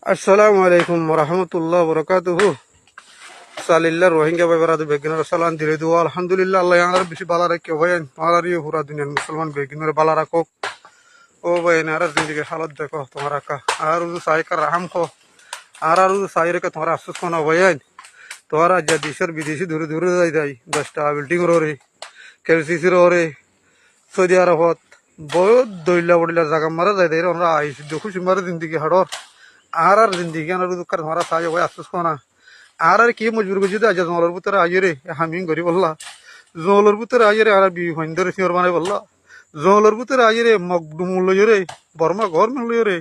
আসসালামু আলাইকুম রহমতুল্লাহ বরকাতুহু সালিল্লাহ রোহিঙ্গা বেবারাদু বেগিনার সালান দিলে দু আলহামদুলিল্লাহ আল্লাহ আর বেশি বালা রাখি ভাই মারারিও পুরা দুনিয়ার মুসলমান বেগিনার বালা রাখো ও ভাই আর জিন্দগি হালত দেখো তোমার কা আর সাই কার রাহাম খো আর সাই রেখে তোমার আফসোস কোনা ভাই তোমার আজ দেশের বিদেশি দূরে দূরে যাই যাই 10টা বিল্ডিং রে কেলসিসি রে সৌদি আরবত বহুত দইলা বড়িলা জায়গা মারা যায় দেয় আমরা আইসি দেখো সিমারে জিন্দগি হাড়র আর জিন্দগি আনার দুঃখের তোমার সাই ভাই আফসোস কোনা আর কি মজবুর করছি আজ জঙ্গলের ভিতরে আইরে হামিং করি বললা জঙ্গলের ভিতরে আইরে আর বিহন্দরে সিওর বানাই বললা জঙ্গলের ভিতরে আইরে মকডুম লইরে বর্মা ঘর লইরে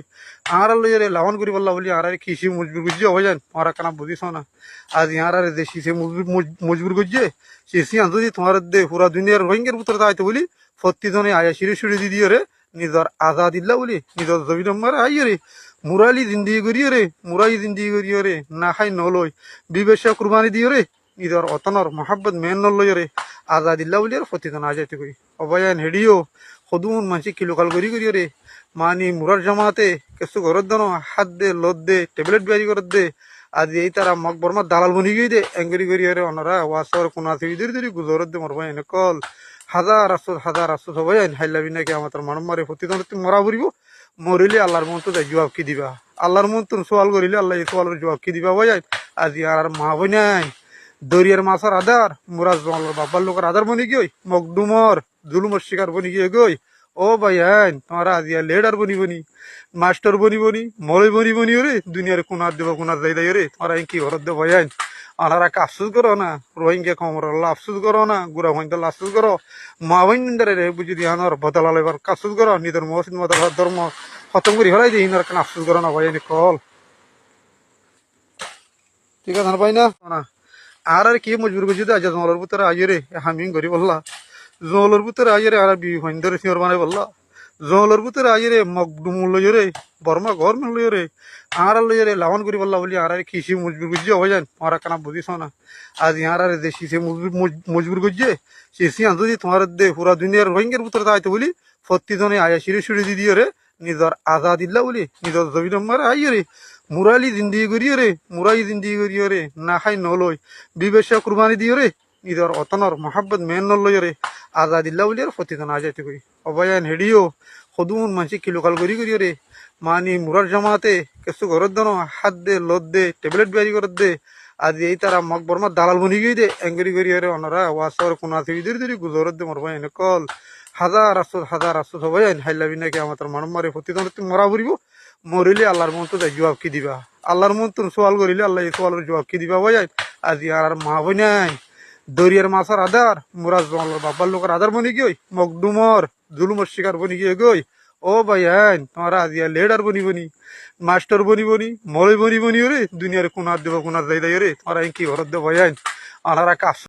আর লইরে লাওন করি বললা বলি আর কৃষি মজবুর করছি হয়ে যান তোমার কানা বুঝিস না আজ আর দেশি সে মজবুর করছে সে যদি তোমার দে পুরা দুনিয়ার রোহিঙ্গার ভিতরে আইতে বলি প্রতিজনে আয়া সিঁড়ি সিঁড়ি দিয়ে রে নিজের আজাদ ইল্লা বলি নিজের জমি নম্বর আইরে মুরালি জিন্দিগি করিও রে মুরাই জিন্দিগি করিও রে না খাই নলই বিবেশা কুরবানি দিও রে নিজের অতনর মহাব্বত মেন নলই রে আজাদিল্লা বলি আর প্রতিজন আজাইতে করি অবয়ান হেডিও সদুন মানসি কিলোকাল করিও রে মানি মুরার জমাতে কিছু ঘরত দানো হাত দে লত দে টেবলেট বিয়ারি করত দে আজ এই তারা মগ বর্মা দালাল বনি গই দে এঙ্গরি করিও রে অনরা ওয়াসর কোনা থেকে ধরি গুজরত দে মরবা এনে কল হাজার আসুস হবাই হাইলাবি নাকি আমার মানুষ মারে প্রতিজন মরা পড়ব মরিলে আল্লাহর মন তো জবাব কি দিবা আল্লাহর মন তো সোয়াল করিলে আল্লাহ এই সোয়ালের জবাব কি দিবা ভাই আজি আর মা বই নাই দরিয়ার মাছের আদার মুরা জঙ্গলের বাবার লোকের আদার বনি গই মকডুমর জুলুমর শিকার বনি গিয়ে গই ও ভাই তোমার আজি লেডার বনি মাস্টার বনি মলই বনি রে দুনিয়ার কোনার দেব কোনার যাই রে তোমার কি ঘরত দেব ভাই আনারা আফসোস করো না রোহিঙ্গা কমর আফসোস করো না গুড়া হইন্দল আফসোস করো মা বইন্দারে রে বুঝি দিয়ে আনার বদলা এবার আফসোস করো নিজের মসজিদ মদর ধর্ম খতম করে হলাই দিয়ে ইনার কেন আফসোস করো না ভাই কল ঠিক আছে না ভাই না আর কি মজবুর করছি আজ জঙ্গলের ভিতরে আইরে হামিং করি বললা জঙ্গলের ভিতরে আইরে আর হইন্দরে সিওর বানাই বললা জঙ্গলের ভিতরে আইরে মকডুম লইরে বর্মা ঘর লইরে আর লইরে লাওন করি বললা বলি আর কৃষি মজবুর করছে হয়ে যান তোমার কানা বুঝিস না আজ আর দেশি সে মজবুর করছে সে যদি তোমার দে পুরা দুনিয়ার রোহিঙ্গার ভিতরে আইতে বলি প্রতিজনে আয়া সিঁড়ি সিঁড়ি দিয়ে রে নিজের আজাদ ইল্লা বলি নিজের জমি নম্বর আইরে মুরালি জিন্দিগি করিও রে মুরাই জিন্দিগি করিও রে না খাই নলই বিবেশা কুরবানি দিও রে নিজের অতনর মহাব্বত মেন নলই রে আজাদিল্লা বলি আর প্রতিজন আজাইতে করি অবয়ান হেডিও সদুন মানসি কিলোকাল করিও রে মানি মুরার জমাতে কিছু ঘরত দানো হাত দে লত দে টেবলেট বিয়ারি করত দে আজ এই তারা মগ বর্মা দালাল বনি গই দে এঙ্গরি করিও রে অনরা ওয়াসর কোনা থেকে ধরি গুজরত দে মরবা এনে কল হাজার আসুস হবাই হাইলাবি নাকি আমার মানুষ মারে প্রতিজন মরা পড়ব মরিলে আল্লাহর মন তো জবাব কি দিবা আল্লাহর মন তো সোয়াল করিলে আল্লাহ এই সোয়ালের জবাব কি দিবা ভাই আজি আর মা বই নাই দরিয়ার মাছের আদার মুরা জঙ্গলের বাবার লোকের আদার বনি গই মকডুমর জুলুমর শিকার বনি গিয়ে গই ও ভাই তোমার আজি লেডার বনি মাস্টার বনি মলই বনি রে দুনিয়ার কোনার দেব কোনার যাই রে তোমার কি ঘরত দেব ভাই আনারা